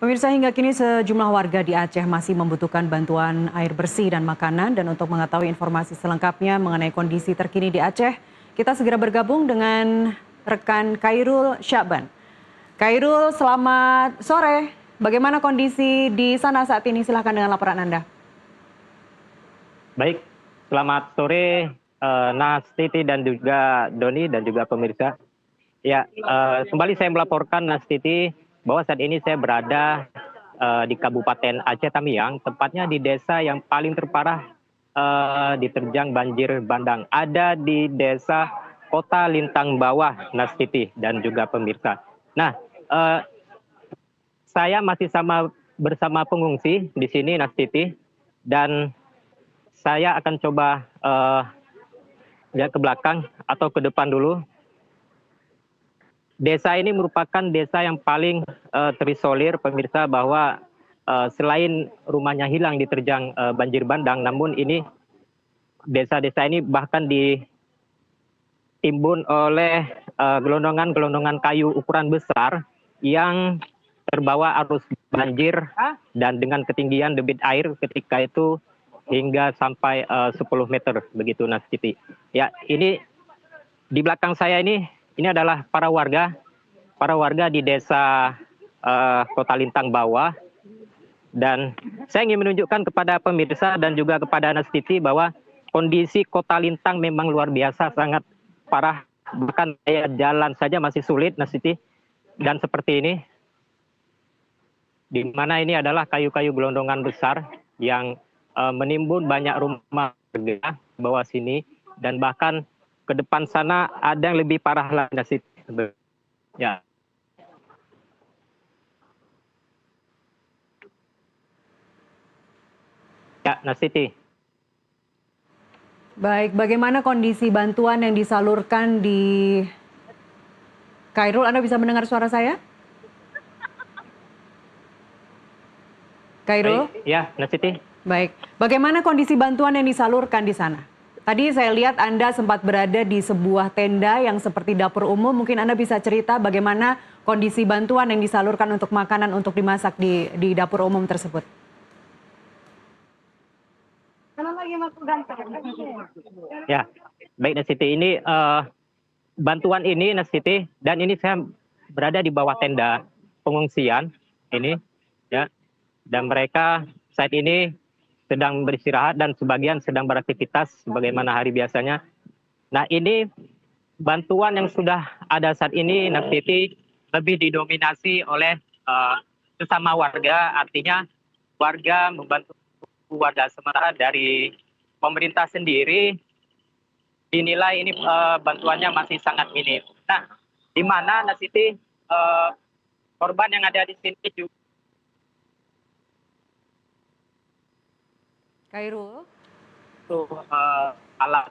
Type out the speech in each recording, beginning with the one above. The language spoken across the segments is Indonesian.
Pemirsa, hingga kini sejumlah warga di Aceh masih membutuhkan bantuan air bersih dan makanan. Dan untuk mengetahui informasi selengkapnya mengenai kondisi terkini di Aceh, kita segera bergabung dengan rekan Khairul Syakban. Khairul, selamat sore. Bagaimana kondisi di sana saat ini? Silahkan dengan laporan Anda. Baik, selamat sore Nastiti dan juga Doni dan juga pemirsa. Ya, kembali saya melaporkan Nastiti bahwa saat ini saya berada di Kabupaten Aceh Tamiang, tepatnya di desa yang paling terparah diterjang banjir bandang. Ada di desa Kota Lintang Bawah, Nastiti dan juga pemirsa. Nah, saya masih bersama pengungsi di sini, Nastiti, dan saya akan coba lihat ke belakang atau ke depan dulu. Desa ini merupakan desa yang paling terisolir, pemirsa, bahwa selain rumahnya hilang diterjang banjir bandang, namun ini desa-desa ini bahkan ditimbun oleh gelondongan-gelondongan kayu ukuran besar yang terbawa arus banjir dan dengan ketinggian debit air ketika itu hingga sampai 10 meter begitu, Nastiti. Ya, ini di belakang saya ini adalah para warga di desa Kota Lintang Bawah, dan saya ingin menunjukkan kepada pemirsa dan juga kepada Nastiti bahwa kondisi Kota Lintang memang luar biasa, sangat parah, bahkan jalan saja masih sulit, Nastiti. Dan seperti ini, di mana ini adalah kayu-kayu gelondongan besar yang menimbun banyak rumah warga bawah sini, dan bahkan ke depan sana ada yang lebih parah lagi, Nastiti. Ya. Ya, Nastiti. Baik, bagaimana kondisi bantuan yang disalurkan di Khairul? Anda bisa mendengar suara saya? Khairul? Baik, ya, Nastiti. Baik, bagaimana kondisi bantuan yang disalurkan di sana? Tadi saya lihat Anda sempat berada di sebuah tenda yang seperti dapur umum. Mungkin Anda bisa cerita bagaimana kondisi bantuan yang disalurkan untuk makanan untuk dimasak di dapur umum tersebut. Ya, baik, Nastiti. Ini bantuan ini, Nastiti, dan ini saya berada di bawah tenda pengungsian ini, ya, dan mereka saat ini sedang beristirahat dan sebagian sedang beraktivitas sebagaimana hari biasanya. Nah, ini bantuan yang sudah ada saat ini, Nastiti, lebih didominasi oleh sesama warga, artinya warga membantu warga, sementara dari pemerintah sendiri dinilai ini bantuannya masih sangat minim. Nah, di mana, Nastiti, korban yang ada di sini juga Khairul? alat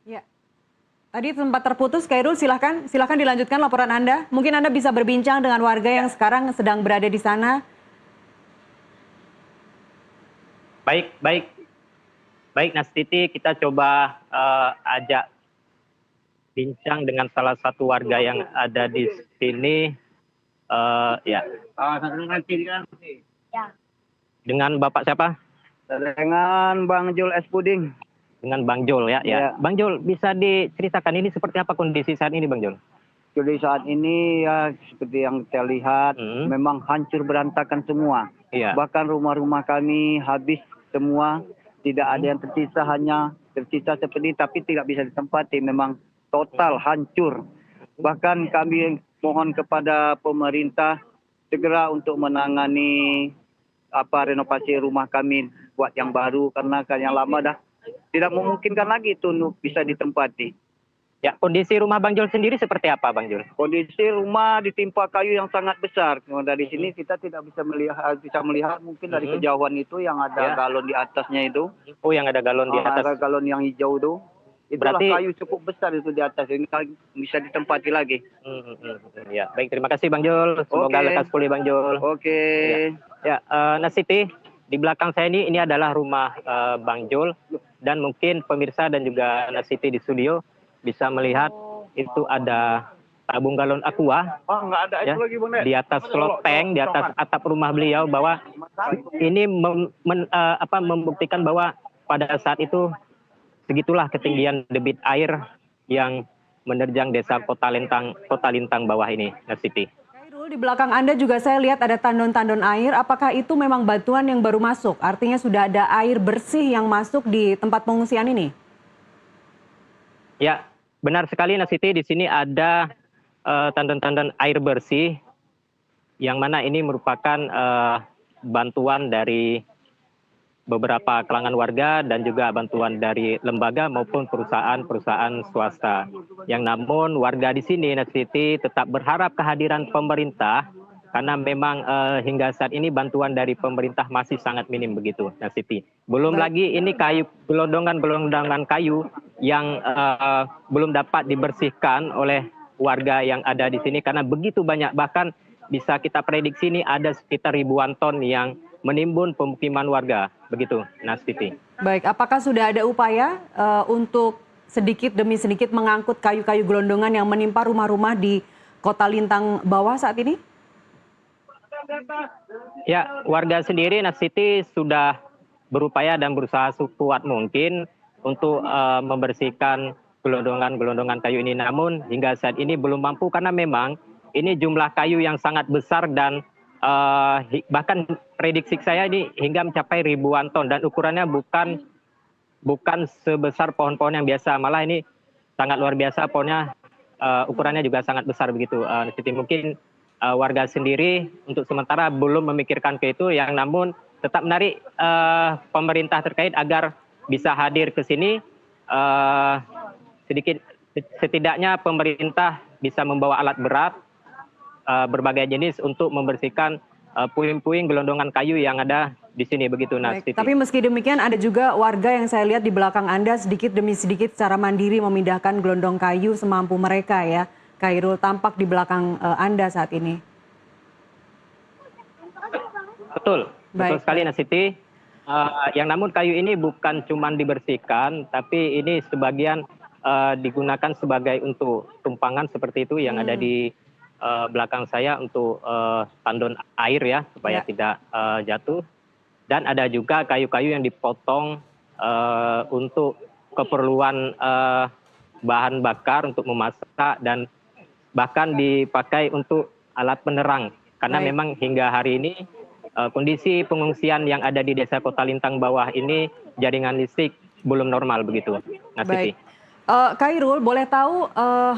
Ya. Tadi sempat terputus, Khairul, silahkan dilanjutkan laporan Anda. Mungkin Anda bisa berbincang dengan warga yang sekarang sedang berada di sana. Baik, Nastiti, kita coba ajak bincang dengan salah satu warga yang ada di sini. Ya. Dengan Bapak siapa? Dengan Bang Jul S. Puding. Dengan Bang Jul, ya. Ya. Bang Jul, bisa diceritakan ini seperti apa kondisi saat ini, Bang Jul? Jadi saat ini ya seperti yang saya lihat memang hancur berantakan semua. Iya. Bahkan rumah-rumah kami habis semua, tidak ada yang tersisa, hanya tersisa seperti tapi tidak bisa ditempati, memang total hancur. Bahkan kami mohon kepada pemerintah segera untuk menangani renovasi rumah kami, buat yang baru, karena kan yang lama dah tidak memungkinkan lagi itu untuk bisa ditempati. Ya, kondisi rumah Bang Jul sendiri seperti apa, Bang Jul? Kondisi rumah ditimpa kayu yang sangat besar. Dari sini kita tidak bisa melihat mungkin dari kejauhan itu yang ada galon di atasnya itu. Oh, yang ada galon di atas. Ada galon yang hijau itu. Itulah Berarti kayu cukup besar itu di atas. Ini bisa ditempati lagi. Ya, baik, terima kasih Bang Jul. Semoga lekas pulih, Bang Jul. Oke. Ya, Nastiti, di belakang saya ini adalah rumah Bang Jul. dan mungkin pemirsa dan juga Nasiti di studio bisa melihat itu ada tabung galon aqua ya, di atas loteng, di atas atap rumah beliau, bahwa ini membuktikan bahwa pada saat itu segitulah ketinggian debit air yang menerjang desa Kota Lintang bawah ini, Nasiti. Khairul, di belakang Anda juga saya lihat ada tandon-tandon air. Apakah itu memang bantuan yang baru masuk? Artinya sudah ada air bersih yang masuk di tempat pengungsian ini? Ya, benar sekali Nasiti. Di sini ada tandon-tandon air bersih, yang mana ini merupakan bantuan dari beberapa kalangan warga dan juga bantuan dari lembaga maupun perusahaan-perusahaan swasta. Yang namun warga di sini, Nasiti, tetap berharap kehadiran pemerintah, karena memang hingga saat ini bantuan dari pemerintah masih sangat minim begitu, Nasiti. Belum lagi ini kayu, gelondongan kayu yang belum dapat dibersihkan oleh warga yang ada di sini karena begitu banyak, bahkan bisa kita prediksi ini ada sekitar ribuan ton yang menimbun pemukiman warga, begitu, Nasiti. Baik, apakah sudah ada upaya untuk sedikit demi sedikit mengangkut kayu-kayu gelondongan yang menimpa rumah-rumah di Kota Lintang bawah saat ini? Ya, warga sendiri, Nasiti, sudah berupaya dan berusaha sekuat mungkin untuk membersihkan gelondongan-gelondongan kayu ini. Namun hingga saat ini belum mampu karena memang ini jumlah kayu yang sangat besar dan bahkan prediksi saya ini hingga mencapai ribuan ton dan ukurannya bukan sebesar pohon-pohon yang biasa, malah ini sangat luar biasa pohonnya, ukurannya juga sangat besar begitu. Mungkin warga sendiri untuk sementara belum memikirkan ke itu, yang namun tetap menarik pemerintah terkait agar bisa hadir ke sini. Setidaknya pemerintah bisa membawa alat berat berbagai jenis untuk membersihkan puing-puing gelondongan kayu yang ada di sini, begitu, Nasiti. Tapi meski demikian ada juga warga yang saya lihat di belakang Anda sedikit demi sedikit secara mandiri memindahkan gelondong kayu semampu mereka ya. Khairul, tampak di belakang Anda saat ini. Betul sekali, Nasiti. Yang namun kayu ini bukan cuma dibersihkan, tapi ini sebagian digunakan sebagai untuk tumpangan seperti itu yang ada di belakang saya untuk tandon air ya, supaya tidak jatuh. Dan ada juga kayu-kayu yang dipotong untuk keperluan bahan bakar untuk memasak dan bahkan dipakai untuk alat penerang. Karena memang hingga hari ini kondisi pengungsian yang ada di desa Kota Lintang bawah ini jaringan listrik belum normal begitu, Nasiti. Khairul, boleh tahu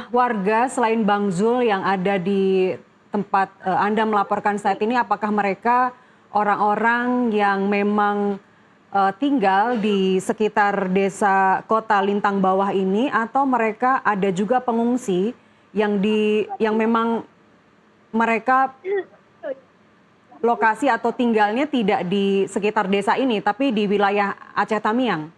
warga selain Bang Zul yang ada di tempat Anda melaporkan saat ini, apakah mereka orang-orang yang memang tinggal di sekitar desa Kota Lintang bawah ini, atau mereka ada juga pengungsi yang memang mereka lokasi atau tinggalnya tidak di sekitar desa ini, tapi di wilayah Aceh Tamiang?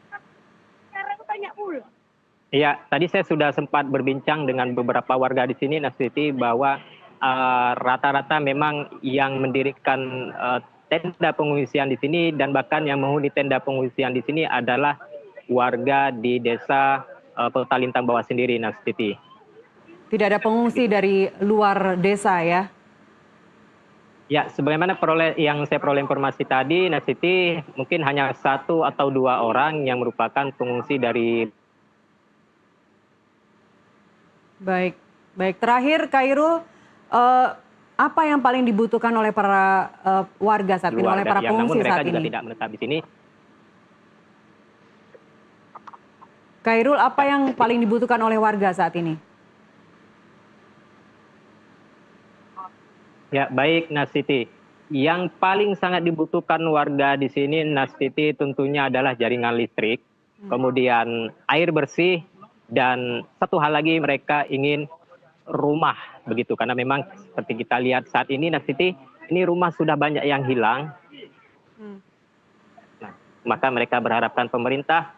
Iya, tadi saya sudah sempat berbincang dengan beberapa warga di sini, Nasiti, bahwa rata-rata memang yang mendirikan tenda pengungsian di sini dan bahkan yang menghuni tenda pengungsian di sini adalah warga di desa Kota Lintang bawah sendiri, Nasiti. Tidak ada pengungsi dari luar desa ya? Ya, sebagaimana yang saya peroleh informasi tadi, Nasiti, mungkin hanya 1 atau 2 orang yang merupakan pengungsi dari. Baik. Terakhir, Khairul, apa yang paling dibutuhkan oleh para warga saat ini, oleh para pengungsi saat ini? Namun mereka juga tidak menetap di sini. Khairul, apa yang paling dibutuhkan oleh warga saat ini? Ya, baik, Nasiti. Yang paling sangat dibutuhkan warga di sini, Nasiti, tentunya adalah jaringan listrik, kemudian air bersih, dan satu hal lagi, mereka ingin rumah begitu, karena memang seperti kita lihat saat ini, Nasiti, ini rumah sudah banyak yang hilang. Nah, maka mereka berharapkan pemerintah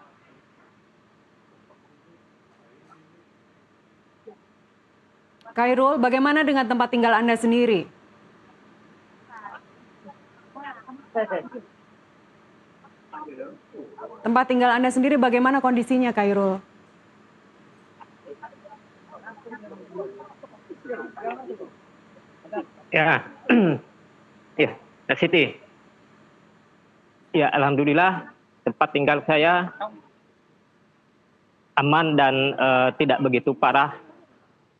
Khairul, bagaimana dengan tempat tinggal Anda sendiri? Tempat tempat tinggal Anda sendiri bagaimana kondisinya, Khairul? Ya, ya, Kak Siti. Ya, alhamdulillah tempat tinggal saya aman dan tidak begitu parah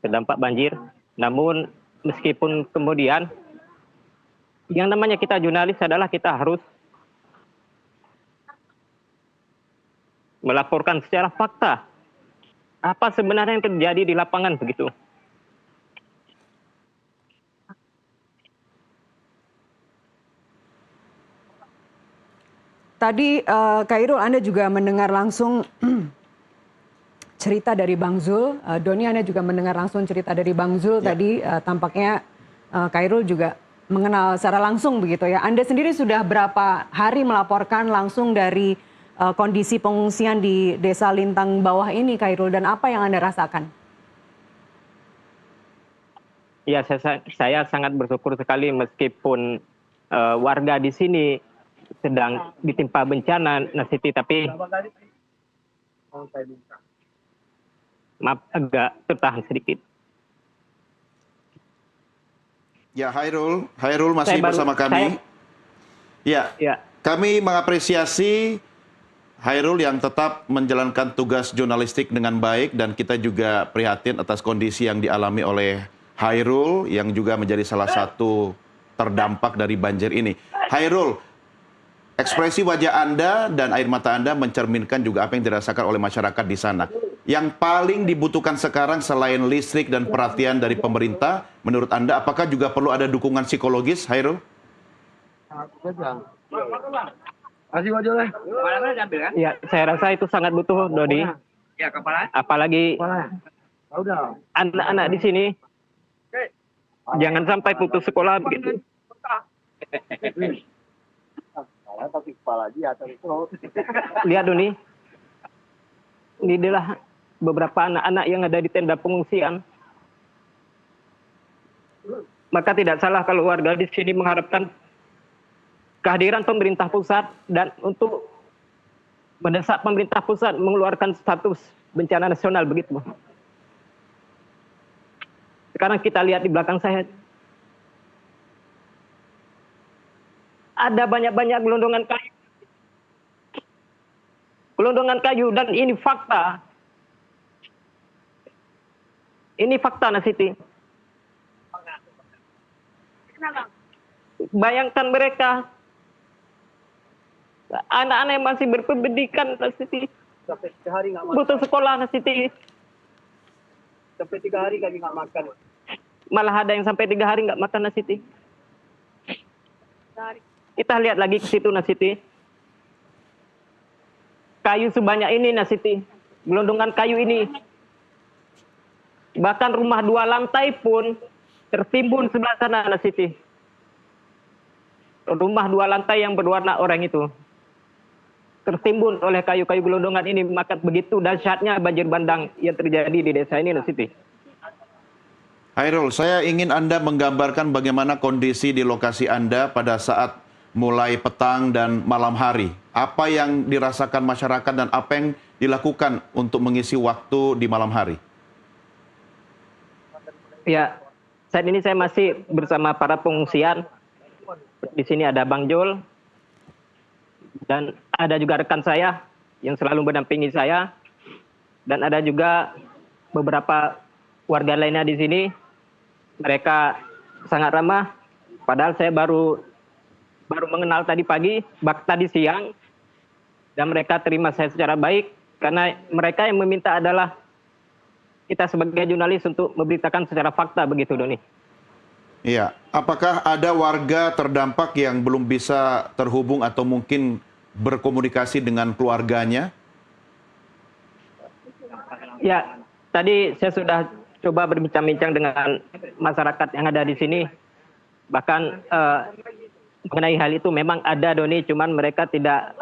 terdampak banjir. Namun meskipun kemudian yang namanya kita jurnalis adalah kita harus melaporkan secara fakta apa sebenarnya yang terjadi di lapangan begitu. Tadi Khairul, Anda juga mendengar langsung cerita dari Bang Zul. Doni, Anda juga mendengar langsung cerita dari Bang Zul. Tadi tampaknya Khairul juga mengenal secara langsung begitu ya. Anda sendiri sudah berapa hari melaporkan langsung dari kondisi pengungsian di Desa Lintang Bawah ini, Khairul, dan apa yang Anda rasakan? Ya, saya sangat bersyukur sekali meskipun warga di sini sedang ditimpa bencana, Nasiti, tapi maaf agak tertahan sedikit. Ya, Hairul masih bersama kami. Ya, kami mengapresiasi Hairul yang tetap menjalankan tugas jurnalistik dengan baik, dan kita juga prihatin atas kondisi yang dialami oleh Hairul yang juga menjadi salah satu terdampak dari banjir ini. Hairul, ekspresi wajah Anda dan air mata Anda mencerminkan juga apa yang dirasakan oleh masyarakat di sana. Yang paling dibutuhkan sekarang selain listrik dan perhatian dari pemerintah, menurut Anda apakah juga perlu ada dukungan psikologis, Hairul? Ya, saya rasa itu sangat butuh, Dodi. Apalagi anak-anak di sini jangan sampai putus sekolah begitu. Lihat Doni, ini adalah beberapa anak-anak yang ada di tenda pengungsian. Maka tidak salah kalau warga di sini mengharapkan kehadiran pemerintah pusat dan untuk mendesak pemerintah pusat mengeluarkan status bencana nasional begitu. Sekarang kita lihat di belakang saya, ada banyak-banyak gelondongan kayu. Gelondongan kayu, dan ini fakta. Ini fakta, Nasiti. Bayangkan mereka, anak-anak yang masih berpendidikan, Nasiti. Butuh sekolah, Nasiti. Sampai 3 hari kami nggak makan. Malah ada yang sampai 3 hari nggak makan, Nasiti. Kita lihat lagi ke situ, Nasiti. Kayu sebanyak ini, Nasiti. Gelondongan kayu ini. Bahkan rumah 2 lantai pun tertimbun sebelah sana, Nasiti. Rumah 2 lantai yang berwarna oranye itu tertimbun oleh kayu-kayu gelondongan ini. Maka begitu dahsyatnya banjir bandang yang terjadi di desa ini, Nasiti. Hairul, saya ingin Anda menggambarkan bagaimana kondisi di lokasi Anda pada saat mulai petang dan malam hari. Apa yang dirasakan masyarakat dan apa yang dilakukan untuk mengisi waktu di malam hari? Ya, saat ini saya masih bersama para pengungsian. Di sini ada Bang Jul, dan ada juga rekan saya yang selalu mendampingi saya, dan ada juga beberapa warga lainnya di sini. Mereka sangat ramah, padahal saya baru mengenal tadi pagi, tadi siang, dan mereka terima saya secara baik, karena mereka yang meminta adalah kita sebagai jurnalis untuk memberitakan secara fakta begitu, Doni. Iya, apakah ada warga terdampak yang belum bisa terhubung atau mungkin berkomunikasi dengan keluarganya? Ya, tadi saya sudah coba berbincang-bincang dengan masyarakat yang ada di sini. Bahkan mengenai hal itu memang ada, Doni, cuman mereka tidak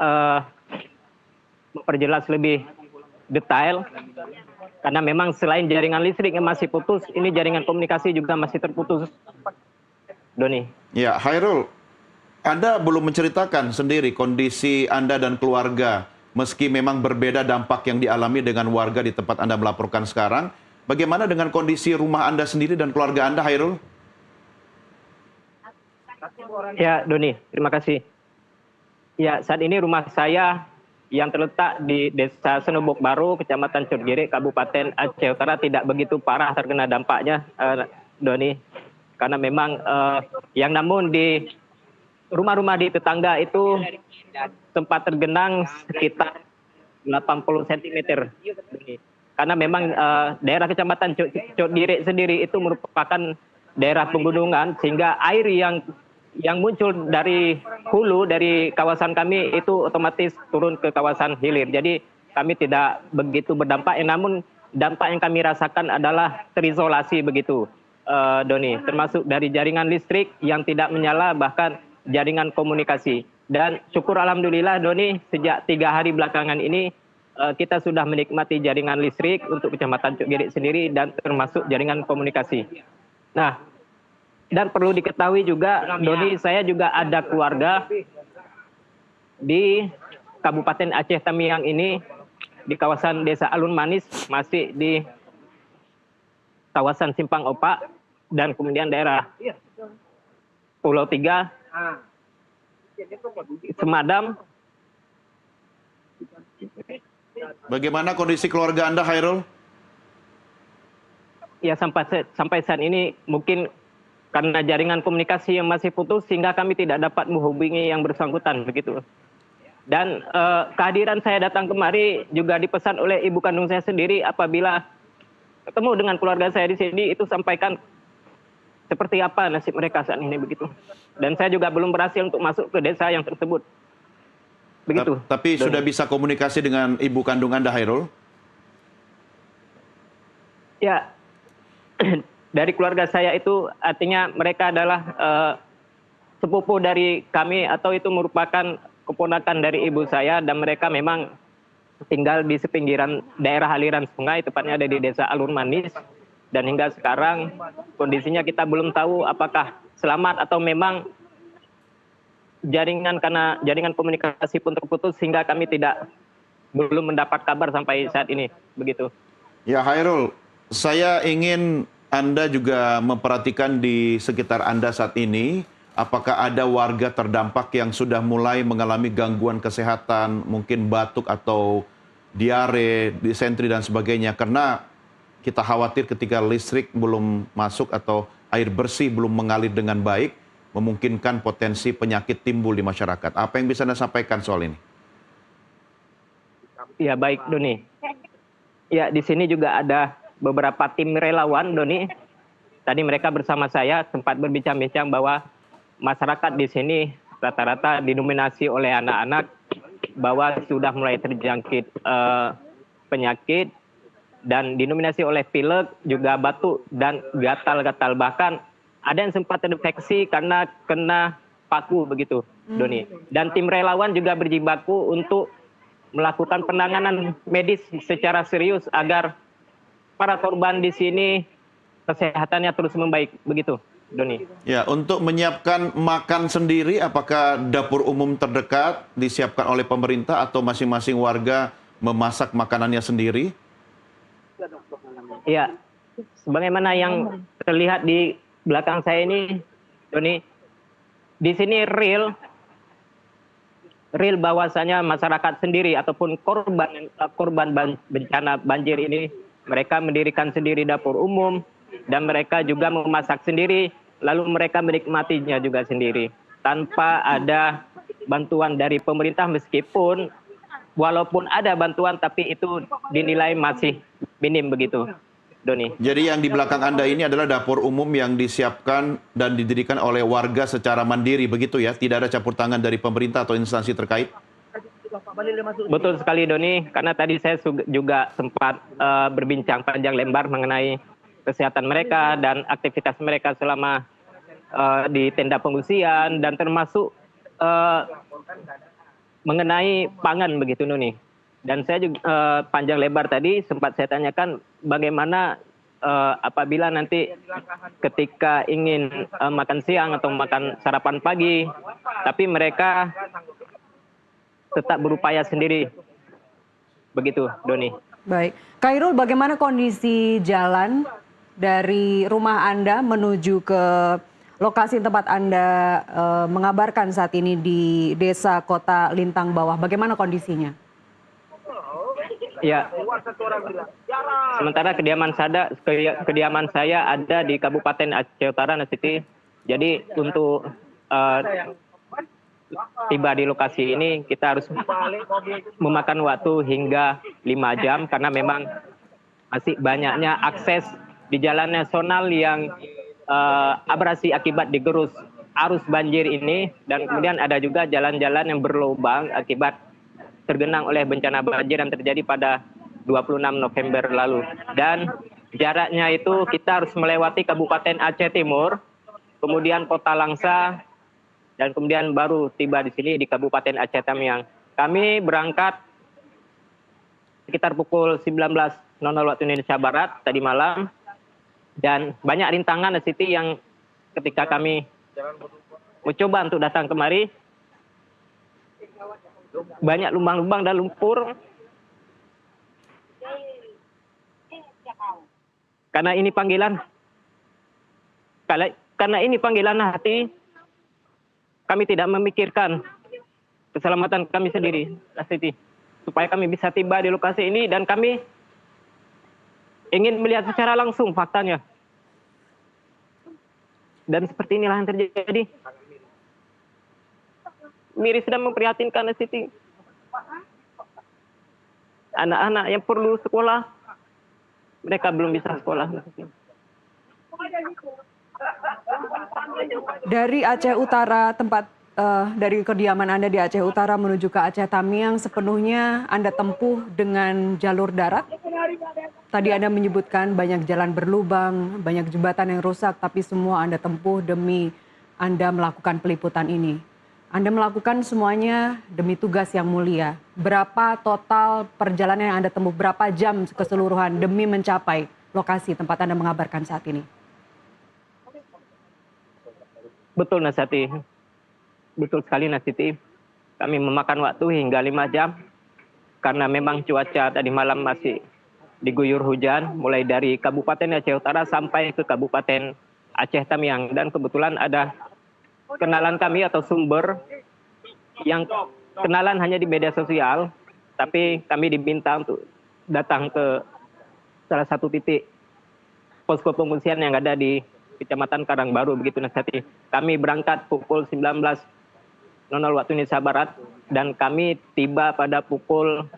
memperjelas lebih detail. Karena memang selain jaringan listrik yang masih putus, ini jaringan komunikasi juga masih terputus, Doni. Ya, Hairul, Anda belum menceritakan sendiri kondisi Anda dan keluarga meski memang berbeda dampak yang dialami dengan warga di tempat Anda melaporkan sekarang. Bagaimana dengan kondisi rumah Anda sendiri dan keluarga Anda, Hairul? Ya, Doni, terima kasih. Ya, saat ini rumah saya yang terletak di Desa Senobok Baru, Kecamatan Cotgiri, Kabupaten Aceh Utara tidak begitu parah terkena dampaknya, Doni. Karena memang namun di rumah-rumah di tetangga itu sempat tergenang sekitar 80 cm. Karena memang daerah Kecamatan Cotgiri sendiri itu merupakan daerah pegunungan, sehingga air yang muncul dari hulu, dari kawasan kami itu otomatis turun ke kawasan hilir. Jadi kami tidak begitu berdampak, namun dampak yang kami rasakan adalah terisolasi begitu, Doni. Termasuk dari jaringan listrik yang tidak menyala, bahkan jaringan komunikasi. Dan syukur alhamdulillah, Doni, sejak 3 hari belakangan ini kita sudah menikmati jaringan listrik untuk Kecamatan Cotgiri sendiri dan termasuk jaringan komunikasi. Nah, dan perlu diketahui juga, Doni, saya juga ada keluarga di Kabupaten Aceh Tamiang ini, di kawasan Desa Alun Manis, masih di kawasan Simpang Opak, dan kemudian daerah Pulau Tiga, Semadam. Bagaimana kondisi keluarga Anda, Hairul? Ya, sampai saat ini mungkin karena jaringan komunikasi yang masih putus, sehingga kami tidak dapat menghubungi yang bersangkutan begitu. Dan kehadiran saya datang kemari juga dipesan oleh ibu kandung saya sendiri. Apabila ketemu dengan keluarga saya di sini, itu sampaikan seperti apa nasib mereka saat ini begitu. Dan saya juga belum berhasil untuk masuk ke desa yang tersebut. Begitu. Tapi sudah bisa komunikasi dengan ibu kandung Anda, Hairul? Ya, dari keluarga saya itu artinya mereka adalah sepupu dari kami, atau itu merupakan keponakan dari ibu saya, dan mereka memang tinggal di sepinggiran daerah aliran sungai, tepatnya ada di Desa Alun Manis. Dan hingga sekarang kondisinya kita belum tahu apakah selamat atau memang karena jaringan komunikasi pun terputus, sehingga kami belum mendapat kabar sampai saat ini begitu. Ya, Hairul, saya ingin Anda juga memperhatikan di sekitar Anda saat ini, apakah ada warga terdampak yang sudah mulai mengalami gangguan kesehatan, mungkin batuk atau diare, disentri dan sebagainya, karena kita khawatir ketika listrik belum masuk atau air bersih belum mengalir dengan baik, memungkinkan potensi penyakit timbul di masyarakat. Apa yang bisa Anda sampaikan soal ini? Ya, baik, Doni. Ya, di sini juga ada beberapa tim relawan, Doni. Tadi mereka bersama saya sempat berbincang-bincang bahwa masyarakat di sini rata-rata didominasi oleh anak-anak, bahwa sudah mulai terjangkit penyakit, dan didominasi oleh pilek, juga batuk dan gatal-gatal. Bahkan ada yang sempat terinfeksi karena kena paku begitu, Doni. Dan tim relawan juga berjibaku untuk melakukan penanganan medis secara serius agar para korban di sini kesehatannya terus membaik begitu, Doni. Ya, untuk menyiapkan makan sendiri, apakah dapur umum terdekat disiapkan oleh pemerintah atau masing-masing warga memasak makanannya sendiri? Ya, sebagaimana yang terlihat di belakang saya ini, Doni, di sini real bahwasanya masyarakat sendiri ataupun korban bencana banjir ini, mereka mendirikan sendiri dapur umum, dan mereka juga memasak sendiri, lalu mereka menikmatinya juga sendiri tanpa ada bantuan dari pemerintah, meskipun walaupun ada bantuan tapi itu dinilai masih minim begitu, Doni. Jadi yang di belakang Anda ini adalah dapur umum yang disiapkan dan didirikan oleh warga secara mandiri begitu ya? Tidak ada campur tangan dari pemerintah atau instansi terkait? Betul sekali, Doni, karena tadi saya juga sempat berbincang panjang lebar mengenai kesehatan mereka dan aktivitas mereka selama di tenda pengungsian, dan termasuk mengenai pangan begitu, Doni. Dan saya juga panjang lebar tadi sempat saya tanyakan bagaimana apabila nanti ketika ingin makan siang atau makan sarapan pagi, tapi mereka tetap berupaya sendiri Begitu, Doni. Baik. Khairul, bagaimana kondisi jalan dari rumah Anda menuju ke lokasi tempat Anda mengabarkan saat ini di Desa Kota Lintang Bawah? Bagaimana kondisinya? Ya, sementara kediaman saya ada di Kabupaten Aceh Utara, Nasiti. Jadi untuk tiba di lokasi ini kita harus memakan waktu hingga 5 jam karena memang masih banyaknya akses di jalan nasional yang abrasi akibat digerus arus banjir ini, dan kemudian ada juga jalan-jalan yang berlubang akibat tergenang oleh bencana banjir yang terjadi pada 26 November lalu. Dan jaraknya itu kita harus melewati Kabupaten Aceh Timur, kemudian Kota Langsa, dan kemudian baru tiba di sini di Kabupaten Aceh Tamiang. Kami berangkat sekitar pukul 19.00 waktu Indonesia Barat tadi malam, dan banyak rintangan di Siti yang ketika kami mencoba untuk datang kemari, banyak lubang-lubang dan lumpur. Karena ini panggilan hati, kami tidak memikirkan keselamatan kami sendiri, Siti, supaya kami bisa tiba di lokasi ini, dan kami ingin melihat secara langsung faktanya. Dan seperti inilah yang terjadi. Miris dan memprihatinkan, Siti. Anak-anak yang perlu sekolah, mereka belum bisa sekolah. Dari Aceh Utara, dari kediaman Anda di Aceh Utara menuju ke Aceh Tamiang, sepenuhnya Anda tempuh dengan jalur darat? Tadi Anda menyebutkan banyak jalan berlubang, banyak jembatan yang rusak, tapi semua Anda tempuh demi Anda melakukan peliputan ini. Anda melakukan semuanya demi tugas yang mulia. Berapa total perjalanan yang Anda tempuh, berapa jam keseluruhan demi mencapai lokasi tempat Anda mengabarkan saat ini? Betul, Nasati. Betul sekali, Nasiti. Kami memakan waktu hingga 5 jam karena memang cuaca tadi malam masih diguyur hujan mulai dari Kabupaten Aceh Utara sampai ke Kabupaten Aceh Tamiang, dan kebetulan ada kenalan kami atau sumber yang kenalan hanya di media sosial, tapi kami diminta untuk datang ke salah satu titik posko pengungsian yang ada di Kecamatan Karangbaru, begitu, Nasati. Kami berangkat pukul 19.00 waktu Indonesia Barat, dan kami tiba pada pukul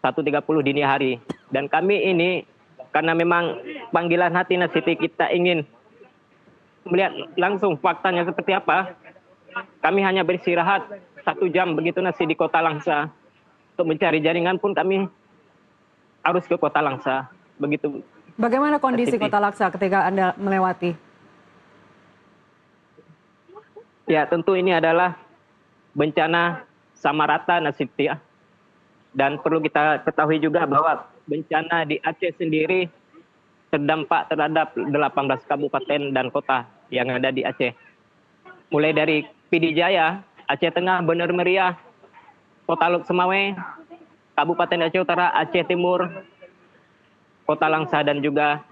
1.30 dini hari. Dan kami ini karena memang panggilan hati, Nasiti, kita ingin melihat langsung faktanya seperti apa. Kami hanya beristirahat 1 jam begitu, Nasi, di Kota Langsa. Untuk mencari jaringan pun kami harus ke Kota Langsa, begitu. Bagaimana kondisi Kota Langsa ketika Anda melewati? Ya, tentu ini adalah bencana sama rata, Nasib, ya. Dan perlu kita ketahui juga bahwa bencana di Aceh sendiri terdampak terhadap 18 kabupaten dan kota yang ada di Aceh. Mulai dari Pidi Jaya, Aceh Tengah, Bener Meriah, Kota Lok Semawe, Kabupaten Aceh Utara, Aceh Timur, Kota Langsa, dan juga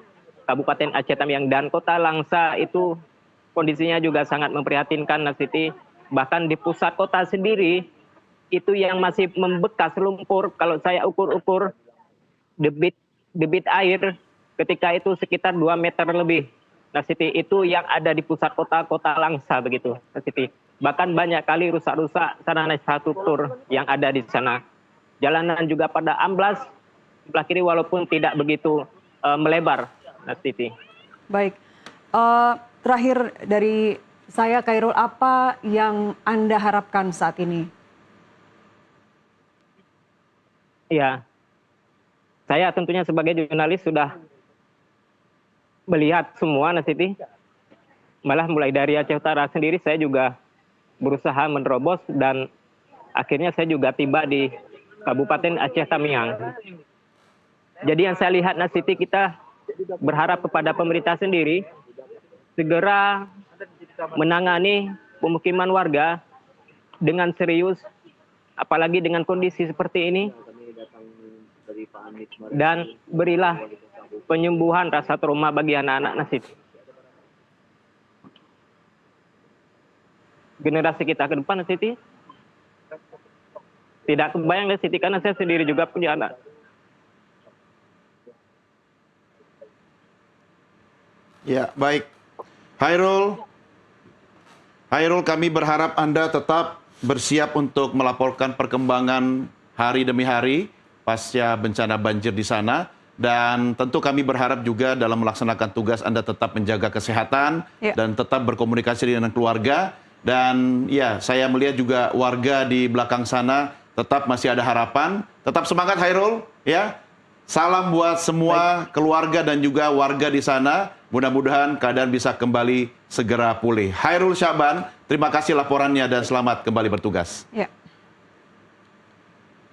Kabupaten Aceh Tamiang. Dan Kota Langsa itu kondisinya juga sangat memprihatinkan, Nasiti. Bahkan di pusat kota sendiri, itu yang masih membekas lumpur, kalau saya ukur-ukur debit air ketika itu sekitar 2 meter lebih, Nasiti, itu yang ada di pusat Kota Langsa, begitu, Nasiti. Bahkan banyak kali rusak-rusak sarana infrastruktur yang ada di sana. Jalanan juga pada amblas sebelah kiri walaupun tidak begitu melebar, Nasiti. Baik, terakhir dari saya, Khairul, apa yang Anda harapkan saat ini? Ya, saya tentunya sebagai jurnalis sudah melihat semua, Nasiti. Malah mulai dari Aceh Utara sendiri saya juga berusaha menerobos, dan akhirnya saya juga tiba di Kabupaten Aceh Tamiang. Jadi yang saya lihat, Nasiti, kita berharap kepada pemerintah sendiri segera menangani pemukiman warga dengan serius, apalagi dengan kondisi seperti ini. dan berilah penyembuhan rasa trauma bagi anak-anak Siti. Generasi kita ke depan Siti tidak kebayang Siti, karena saya sendiri juga punya anak. Ya, baik. Hairul, kami berharap Anda tetap bersiap untuk melaporkan perkembangan hari demi hari pasca bencana banjir di sana. Dan tentu kami berharap juga dalam melaksanakan tugas Anda tetap menjaga kesehatan dan tetap berkomunikasi dengan keluarga. Dan ya, saya melihat juga warga di belakang sana tetap masih ada harapan. Tetap semangat Hairul, ya. Salam buat semua keluarga dan juga warga di sana. Mudah-mudahan keadaan bisa kembali segera pulih. Hairul Syaban, terima kasih laporannya dan selamat kembali bertugas. Ya.